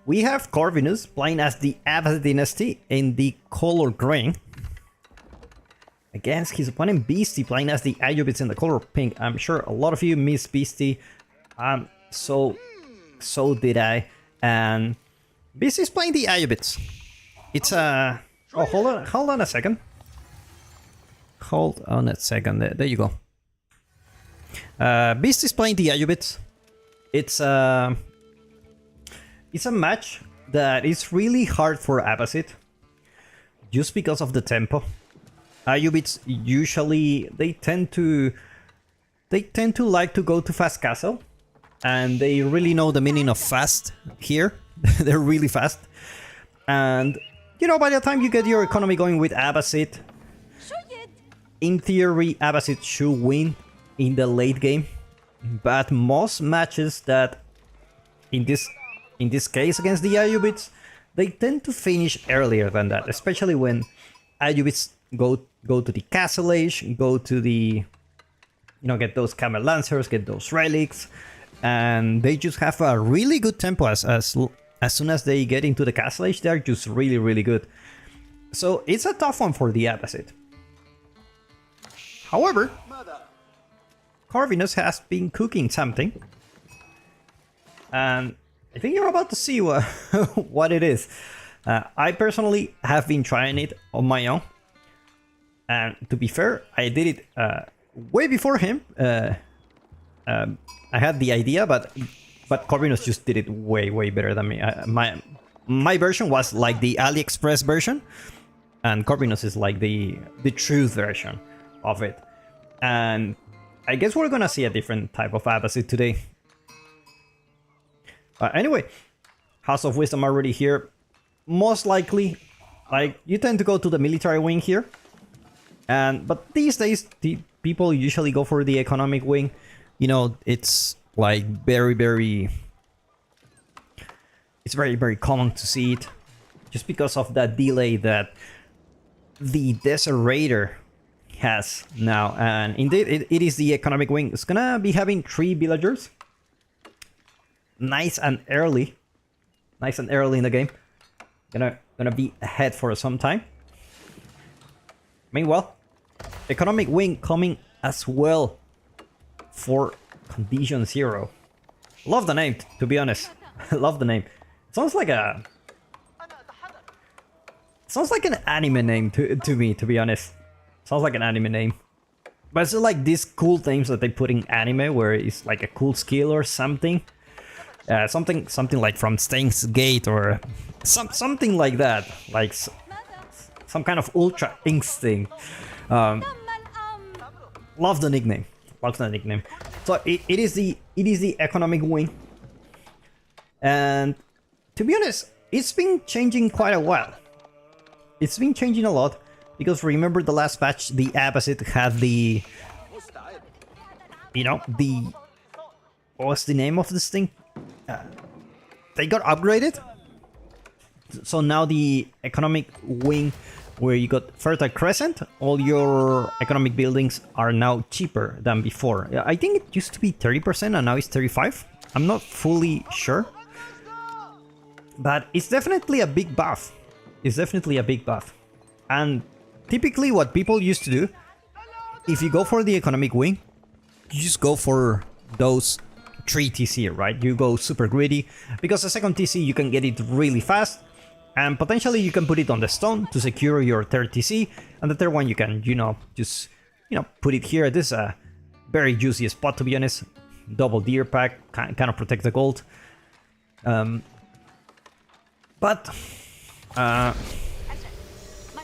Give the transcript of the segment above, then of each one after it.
We have Corvinus playing as the Abbasid Dynasty in the color green. Against his opponent Beastie playing as the Ayyubids in the color pink. I'm sure a lot of you miss Beastie. So did I. And Beastie's playing the Ayyubids. It's a... Oh, hold on a second. Hold on a second. There you go. Beastie's playing the Ayyubids. It's a match that is really hard for Abbasid, just because of the tempo. Ayyubids usually they tend to like to go to fast castle, and they really know the meaning of fast here. They're really fast, and you know, by the time you get your economy going with Abbasid, in theory Abbasid should win in the late game. But most matches that in this case against the Ayyubids, they tend to finish earlier than that, especially when Ayyubids go to the castle age, go to the, you know, get those camel lancers, get those relics, and they just have a really good tempo as soon as they get into the castle age. They're just really good. So it's a tough one for the Abbasid. However, Corvinus has been cooking something, and I think you're about to see what it is. I personally have been trying it on my own, and to be fair, I did it way before him. I had the idea, but Corvinus just did it way better than me. My version was like the AliExpress version, and Corvinus is like the truth version of it. And I guess we're gonna see a different type of Abbasid today. Anyway, House of Wisdom already here. Most likely, like, you tend to go to the military wing here. But these days, the people usually go for the economic wing. You know, it's like very common to see it, just because of that delay that the Desert Raider has now. And indeed, it is the economic wing. It's gonna be having 3 villagers. Nice and early in the game. Gonna be ahead for some time. Meanwhile, economic wing coming as well for Condition 0. Love the name, to be honest. Love the name. Sounds like an anime name to me, to be honest. Sounds like an anime name. But it's like these cool names that they put in anime where it's like a cool skill or something. Something like from Steins Gate or something like that. Like some kind of Ultra Instinct. Love the nickname. So it is the economic wing. And to be honest, it's been changing quite a while. It's been changing a lot. Because remember the last patch, the Abbasid had the... You know, the... What's the name of this thing? They got upgraded. So now the economic wing, where you got Fertile Crescent, all your economic buildings are now cheaper than before. I think it used to be 30% and now it's 35%. I'm not fully sure. But it's definitely a big buff. And typically what people used to do, if you go for the economic wing, you just go for those 3 TC, right? You go super greedy, because the second TC you can get it really fast, and potentially you can put it on the stone to secure your third TC, and the third one you can, just put it here. This is a very juicy spot, to be honest. Double deer pack, kind of protect the gold.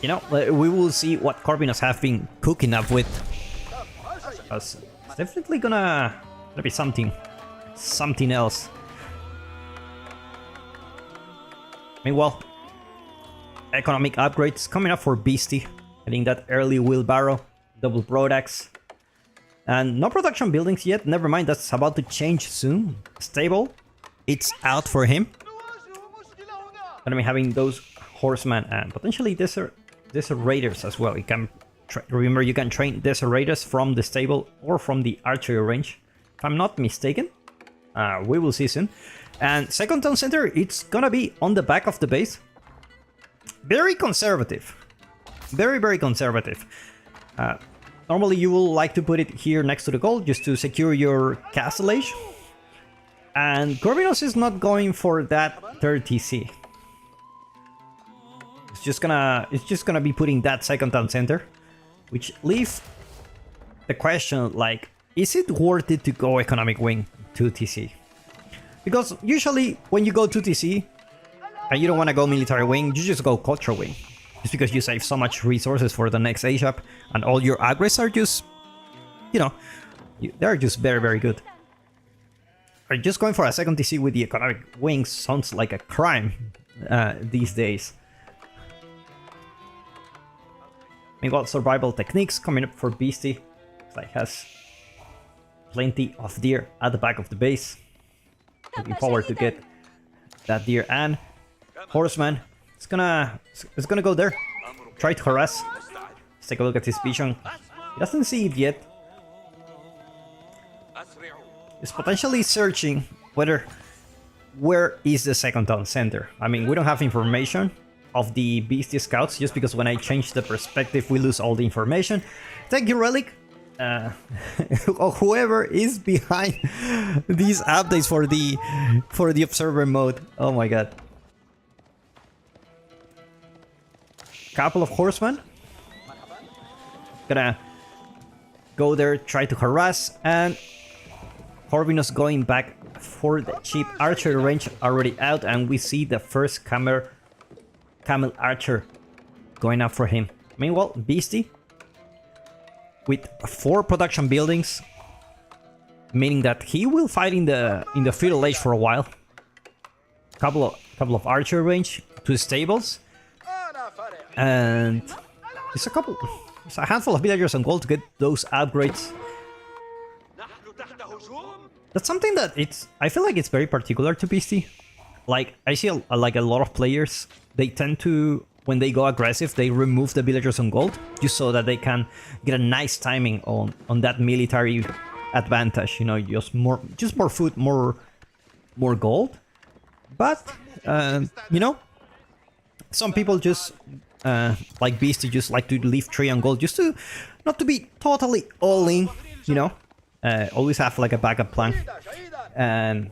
We will see what Corvinus have been cooking up with. It's definitely gonna be something else. Meanwhile, economic upgrades coming up for Beastie. Getting that early wheelbarrow, double broadaxe. And no production buildings yet. Never mind, that's about to change soon. Stable, it's out for him. Gonna be having those horsemen and potentially Desert Raiders as well. You can remember, you can train Desert Raiders from the stable or from the archery range, if I'm not mistaken. We will see soon. And second town center, it's gonna be on the back of the base. Very conservative. Very, very conservative. Normally you will like to put it here next to the gold just to secure your castle age. And Corvinus is not going for that 30C. It's just gonna be putting that second town center, which leaves the question like, is it worth it to go economic wing 2TC? Because usually when you go 2TC and you don't want to go military wing, you just go culture wing. Just because you save so much resources for the next age up, and all your aggress are just, you know, they're just very, very good. Or just going for a second TC with the economic wing sounds like a crime these days. Meanwhile, survival techniques coming up for Beastie. It's like has plenty of deer at the back of the base. Looking forward to get that deer, and horseman. It's gonna go there. Try to harass. Let's take a look at his vision. He doesn't see it yet. He's potentially searching where is the second town center. I mean, we don't have information of the beastie scouts just because when I change the perspective we lose all the information. Thank you, Relic. Whoever is behind these updates for the observer mode. Oh my god. Couple of horsemen. Gonna go there, try to harass, and Corvinus going back for the cheap archer range already out, and we see the first camel archer going up for him. Meanwhile, Beastie with 4 production buildings, meaning that he will fight in the feudal age for a while. Couple of archer range, 2 stables, and it's a handful of villagers on gold to get those upgrades. That's something that I feel like it's very particular to Beastie. Like, I see like a lot of players, they tend to, when they go aggressive, they remove the villagers on gold just so that they can get a nice timing on that military advantage. You know, just more food, more gold. But you know, some people just like Beastie just like to leave 3 on gold just to not to be totally all in. You know, always have like a backup plan, and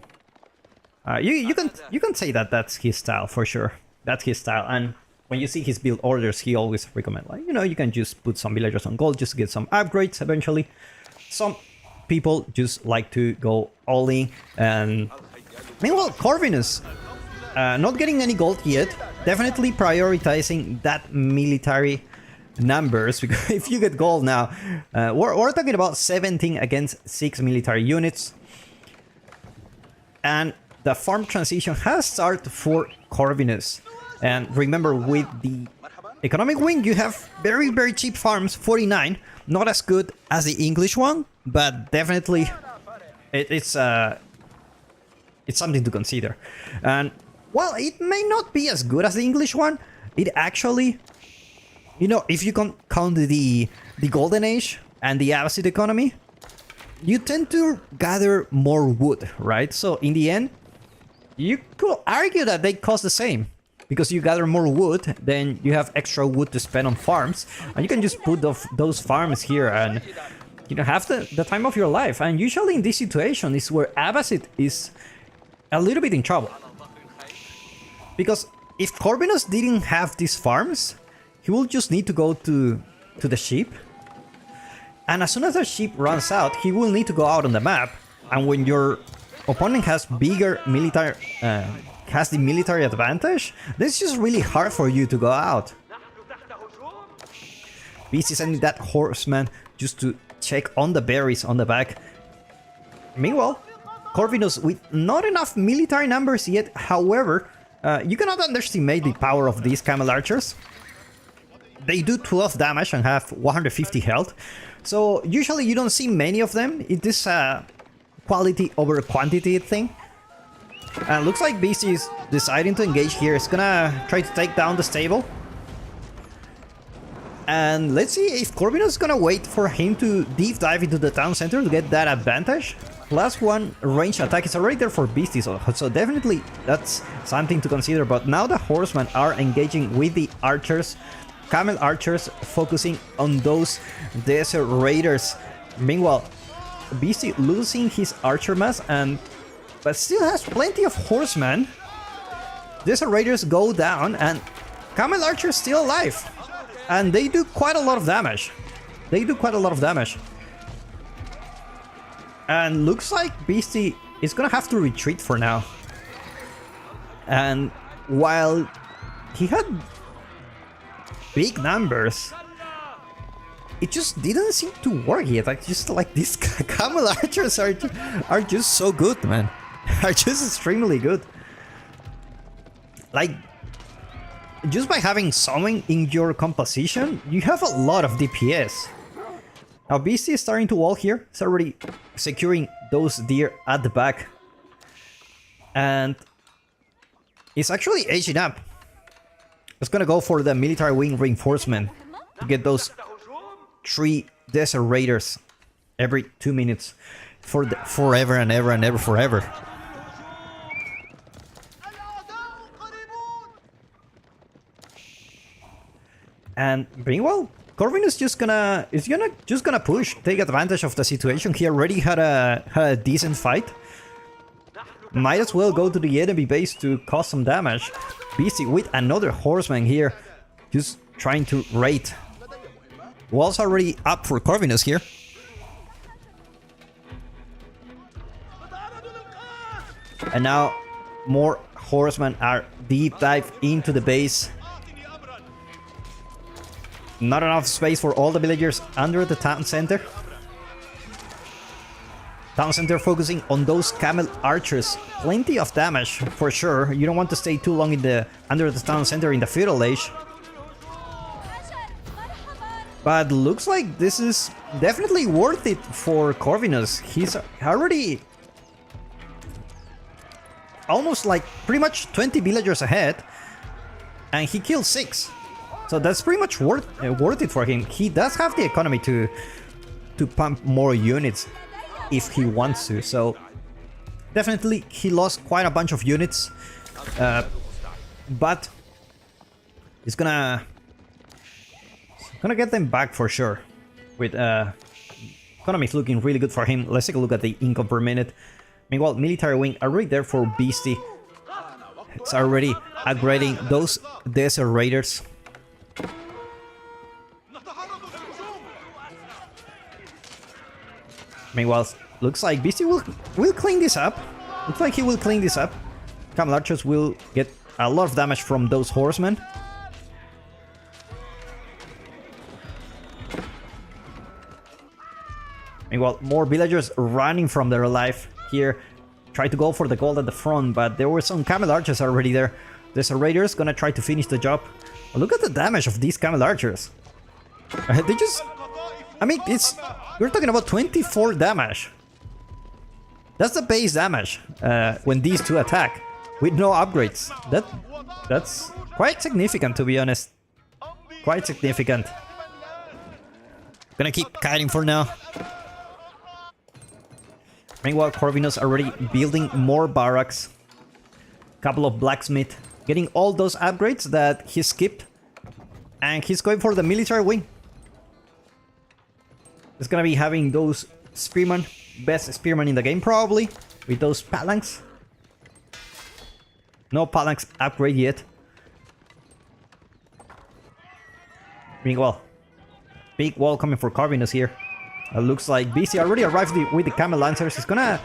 you can say that that's his style for sure. That's his style. And when you see his build orders, he always recommend, like, you know, you can just put some villagers on gold just to get some upgrades eventually. Some people just like to go all in. And meanwhile, Corvinus not getting any gold yet, definitely prioritizing that military numbers, because if you get gold now, we're talking about 17 against 6 military units. And the farm transition has started for Corvinus. And remember, with the economic wing, you have very, very cheap farms, 49. Not as good as the English one, but definitely it's something to consider. And while it may not be as good as the English one, it actually, you know, if you can count the Golden Age and the Abbasid economy, you tend to gather more wood, right? So in the end, you could argue that they cost the same. Because you gather more wood, then you have extra wood to spend on farms, and you can just put those farms here and, you know, have the time of your life. And usually in this situation is where Abbasid is a little bit in trouble. Because if Corvinus didn't have these farms, he will just need to go to the sheep. And as soon as the sheep runs out, he will need to go out on the map. And when your opponent has bigger military... has the military advantage, then it's just really hard for you to go out. Beast is sending that horseman just to check on the berries on the back. Meanwhile, Corvinus with not enough military numbers yet. However, you cannot underestimate the power of these camel archers. They do 12 damage and have 150 health. So usually you don't see many of them. It is a quality over quantity thing. And looks like Beastie is deciding to engage here. It's gonna try to take down the stable. And let's see if Corvinus is gonna wait for him to deep dive into the town center to get that advantage. +1 range attack is already there for Beastie, so definitely that's something to consider. But now the horsemen are engaging with the archers, camel archers, focusing on those desert raiders. Meanwhile, Beastie losing his archer mass, but still has plenty of horsemen. Desert raiders go down, and camel archers still alive, and they do quite a lot of damage. And looks like Beastie is gonna have to retreat for now. And while he had big numbers, it just didn't seem to work yet. Like, just like these camel archers are just so good, man. Are just extremely good. Like, just by having summon in your composition, you have a lot of DPS. Now Beastie is starting to wall here. It's already securing those deer at the back. And it's actually aging up. It's gonna go for the military wing reinforcement to get those 3 desert raiders every 2 minutes for forever and ever and ever forever. And meanwhile, Corvinus is just gonna push, take advantage of the situation. He already had a decent fight. Might as well go to the enemy base to cause some damage. Beastie with another horseman here, just trying to raid. Walls already up for Corvinus here. And now more horsemen are deep dive into the base. Not enough space for all the villagers under the town center. Town center focusing on those camel archers. Plenty of damage for sure. You don't want to stay too long under the town center in the feudal age. But looks like this is definitely worth it for Corvinus. He's already almost like pretty much 20 villagers ahead, and he killed 6. So that's pretty much worth it for him. He does have the economy to pump more units if he wants to. So definitely he lost quite a bunch of units, but he's gonna get them back for sure. With economy is looking really good for him. Let's take a look at the income per minute. Meanwhile, military wing are right there for Beastie. It's already upgrading those desert raiders. Meanwhile, looks like Beastie will clean this up. Looks like he will clean this up. Camel archers will get a lot of damage from those horsemen. Meanwhile, more villagers running from their life here. Try to go for the gold at the front, but there were some camel archers already there. There's a raiders gonna try to finish the job. Look at the damage of these camel archers. They just... I mean, we're talking about 24 damage. That's the base damage when these two attack with no upgrades. That's quite significant, to be honest. Quite significant. Gonna keep kiting for now. Meanwhile, Corvinus already building more barracks. Couple of blacksmith, getting all those upgrades that he skipped, and he's going for the military wing. He's gonna be having those spearmen, best spearmen in the game probably, with those phalanx. No phalanx upgrade yet. Meanwhile, big wall coming for Corvinus here. Looks like Beastie already arrived with the camel lancers. He's gonna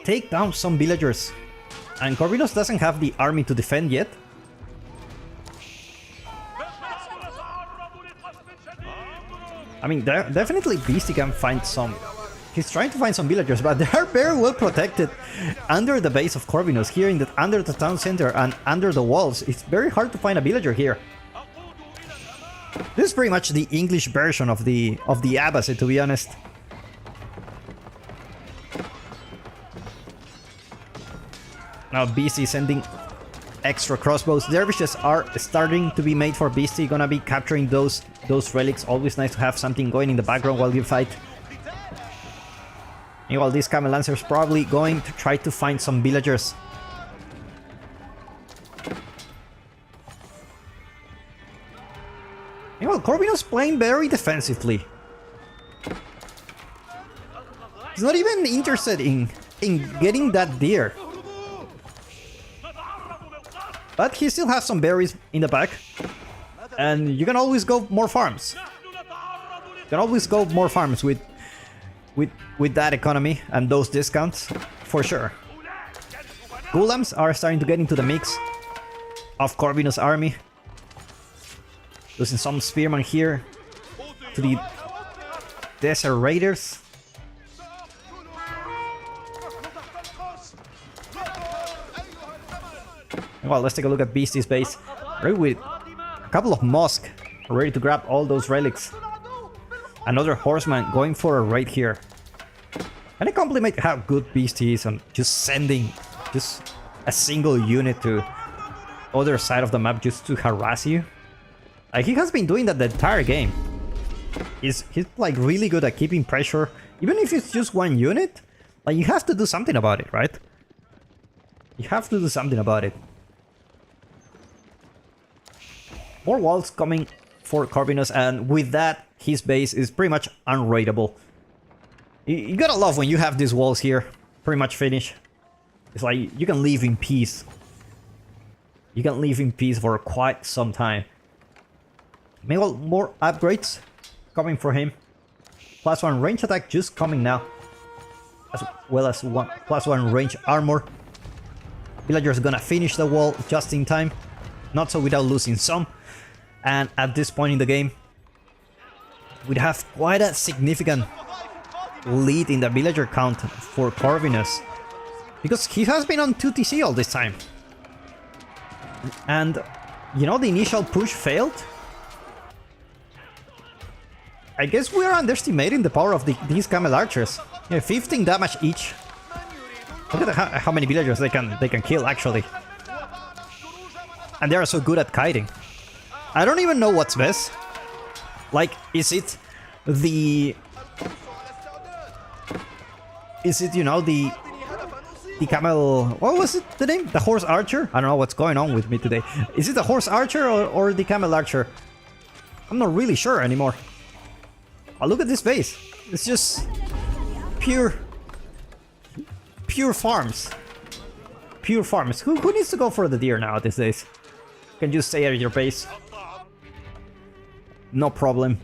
take down some villagers, and Corvinus doesn't have the army to defend yet. I mean, definitely Beastie can find some... He's trying to find some villagers, but they are very well protected under the base of Corvinus, here under the town center and under the walls. It's very hard to find a villager here. This is pretty much the English version of the Abbasid, to be honest. Now Beastie sending extra crossbows. Dervishes are starting to be made for Beastie. Gonna be capturing those relics. Always nice to have something going in the background while you fight. Meanwhile, this Camel Lancer's probably going to try to find some villagers. Meanwhile, Corvinus playing very defensively. He's not even interested in getting that deer. But he still has some berries in the back. And you can always go more farms. You can always go more farms with that economy and those discounts, for sure. Gulams are starting to get into the mix of Corvinus' army. Losing some spearmen here to the Desert Raiders. Well, let's take a look at Beastie's base. Ready with a couple of Mosque ready to grab all those relics. Another horseman going for a raid here. And I compliment how good Beastie is on just sending just a single unit to other side of the map just to harass you. He has been doing that the entire game. He's like really good at keeping pressure. Even if it's just one unit, like you have to do something about it, right? You have to do something about it. More walls coming for Corvinus, and with that, his base is pretty much unraidable. You gotta love when you have these walls here pretty much finished. It's like you can live in peace. You can live in peace for quite some time. Meanwhile, more upgrades coming for him. +1 range attack just coming now. As well as +1 range armor. Villagers gonna finish the wall just in time. Not so without losing some. And at this point in the game, we'd have quite a significant lead in the villager count for Corvinus. Because he has been on 2TC all this time. And, you know, the initial push failed. I guess we're underestimating the power of these Camel Archers. Yeah, 15 damage each. Look at how many villagers they can kill, actually. And they are so good at kiting. I don't even know what's best. Like, is it, you know, the camel... What was it, the name? The horse archer? I don't know what's going on with me today. Is it the horse archer or the camel archer? I'm not really sure anymore. Oh, look at this base. It's just pure farms. Pure farms. Who needs to go for the deer now these days? You can just stay at your base. No problem.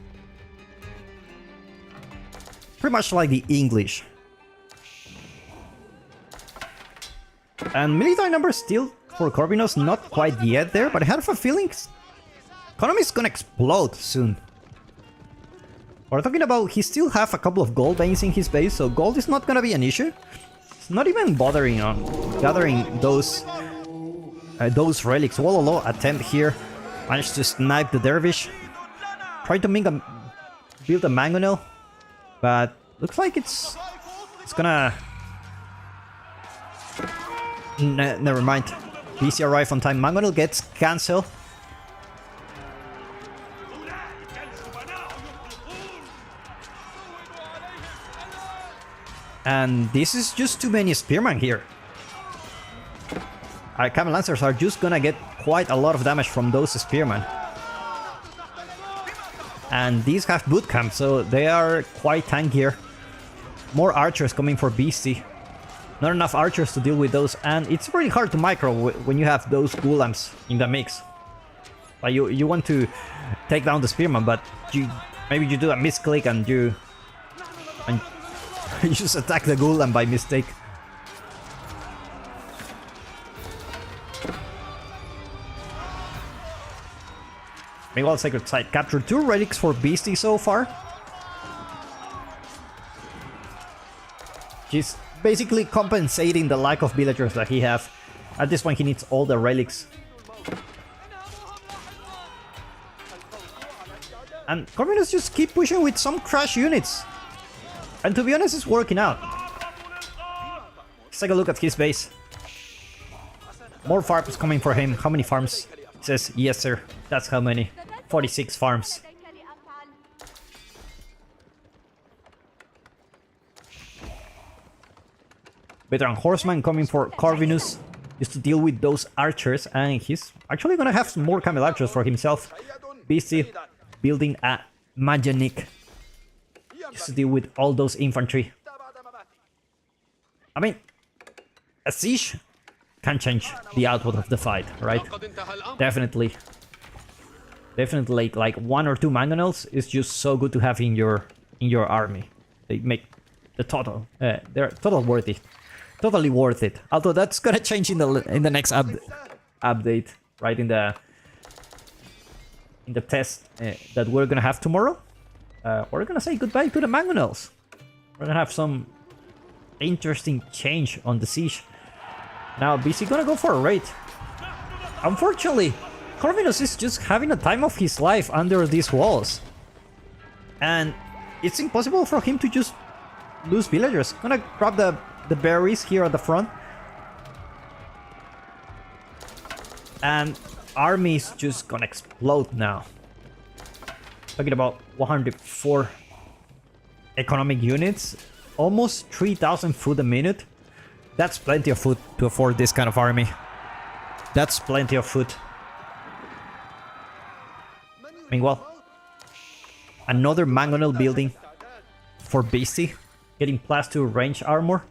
Pretty much like the English. And military numbers still for Corvinus not quite yet there, but I have a feeling economy is gonna explode soon. We're talking about he still have a couple of gold veins in his base, so gold is not gonna be an issue. It's not even bothering on gathering those relics. Wololo attempt here, managed to snipe the dervish. Tried to build a mangonel, but looks like it's gonna... never mind. BC arrive on time. Mangonel gets cancelled. And this is just too many spearmen here. Our Camel Lancers are just gonna get quite a lot of damage from those spearmen. And these have boot camp, so they are quite tankier. More archers coming for Beastie. Not enough archers to deal with those, and it's really hard to micro when you have those Gulams in the mix. Like you want to take down the spearman, but maybe you do a misclick and you just attack the Gulam by mistake. Meanwhile, Sacred Site captured 2 relics for Beastie so far. He's basically compensating the lack of villagers that he has. At this point, he needs all the relics. And Corvinus just keep pushing with some crash units. And to be honest, it's working out. Let's take a look at his base. More farms coming for him. How many farms? He says, yes sir. That's how many. 46 farms. Veteran Horseman coming for Corvinus just to deal with those archers, and he's actually gonna have some more camel archers for himself. Busy building a Majanic just to deal with all those infantry. I mean, a siege can change the output of the fight, right? Definitely. Definitely, like 1 or 2 mangonels is just so good to have in your army. They make the total, they're totally worth it. Although that's gonna change in the next update, right? In the test that we're gonna have tomorrow. We're gonna say goodbye to the mangonels. We're gonna have some interesting change on the siege. Now BC gonna go for a raid. Unfortunately, Corvinus is just having a time of his life under these walls. And it's impossible for him to just lose villagers. Gonna grab the berries here at the front. And army is just gonna explode now. Talking about 104 economic units. Almost 3,000 food a minute. That's plenty of food to afford this kind of army. That's plenty of food. Meanwhile, another mangonel building for Beastie, getting +2 range armor.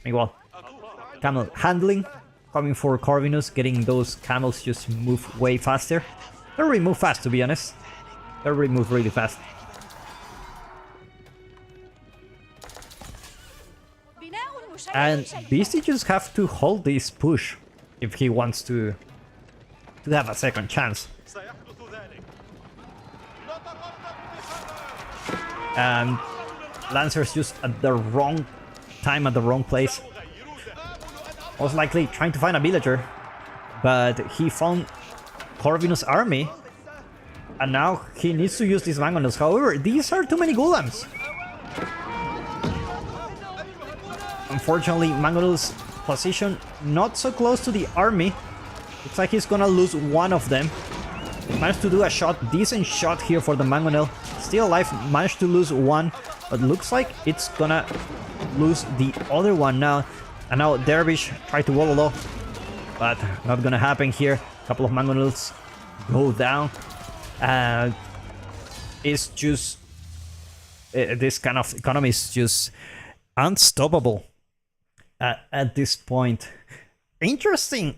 Meanwhile, camel handling coming for Corvinus, getting those camels just move way faster. They'll remove fast, to be honest. They'll remove really fast. And Beastie just have to hold this push if he wants to have a second chance. And Lancer's just at the wrong time at the wrong place. Most likely trying to find a villager, but he found Corvinus' army, and now he needs to use these mangonels. However, these are too many golems. Unfortunately, Mangonel's position not so close to the army. Looks like he's gonna lose one of them. Managed to do a decent shot here for the Mangonel. Still alive, managed to lose one, but looks like it's gonna lose the other one now. And now Dervish tried to wall, but not gonna happen here. A couple of Mangonels go down. It's just this kind of economy is just unstoppable at this point. Interesting